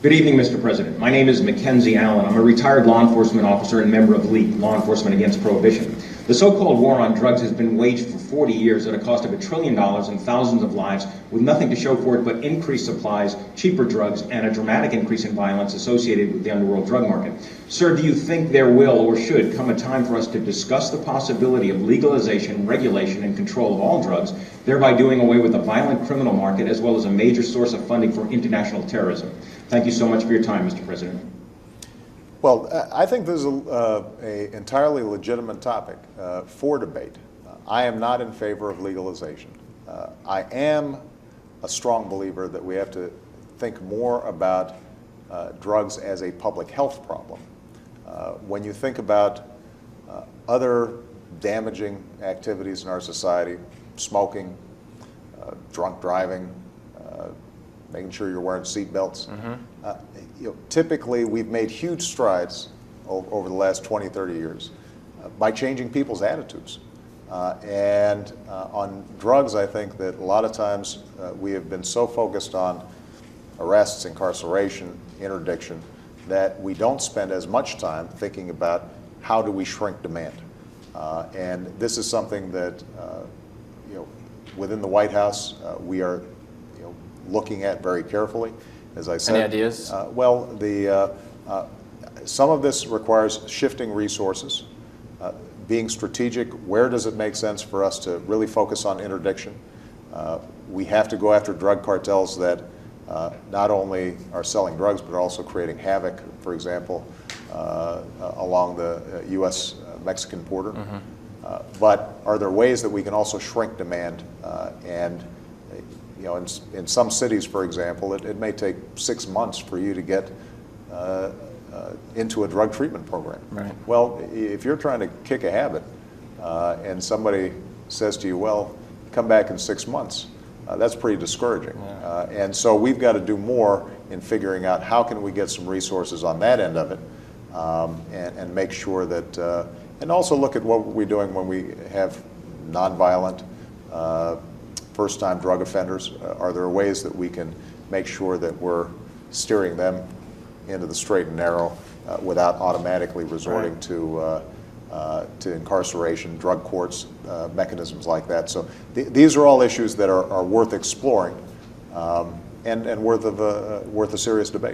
Good evening, Mr. President. My name is Mackenzie Allen. I'm a retired law enforcement officer and member of LEAP, Law Enforcement Against Prohibition. The so-called war on drugs has been waged for 40 years at a cost of $1 trillion and thousands of lives, with nothing to show for it but increased supplies, cheaper drugs, and a dramatic increase in violence associated with the underworld drug market. Sir, do you think there will or should come a time for us to discuss the possibility of legalization, regulation, and control of all drugs, thereby doing away with the violent criminal market as well as a major source of funding for international terrorism? Thank you so much for your time, Mr. President. Well, I think this is an entirely legitimate topic for debate. I am not in favor of legalization. I am a strong believer that we have to think more about drugs as a public health problem. When you think about other damaging activities in our society, smoking, drunk driving, making sure you're wearing seat belts. Typically, we've made huge strides over the last 20, 30 years by changing people's attitudes. On drugs, I think that a lot of times we have been so focused on arrests, incarceration, interdiction, that we don't spend as much time thinking about how do we shrink demand. And this is something that within the White House we are looking at very carefully. As I said, any ideas? Well, some of this requires shifting resources, being strategic. Where does it make sense for us to really focus on interdiction? We have to go after drug cartels that not only are selling drugs but are also creating havoc, for example, along the U.S.-Mexican border. But are there ways that we can also shrink demand and in some cities, for example, it may take 6 months for you to get into a drug treatment program. Right. Well, if you're trying to kick a habit and somebody says to you, well, come back in 6 months, that's pretty discouraging. Yeah. And so we've got to do more in figuring out how can we get some resources on that end of it and make sure that, and also look at what we're doing when we have nonviolent first-time drug offenders. Are there ways that we can make sure that we're steering them into the straight and narrow without automatically resorting to incarceration, drug courts, mechanisms like that? So these are all issues that are worth exploring and worth a serious debate.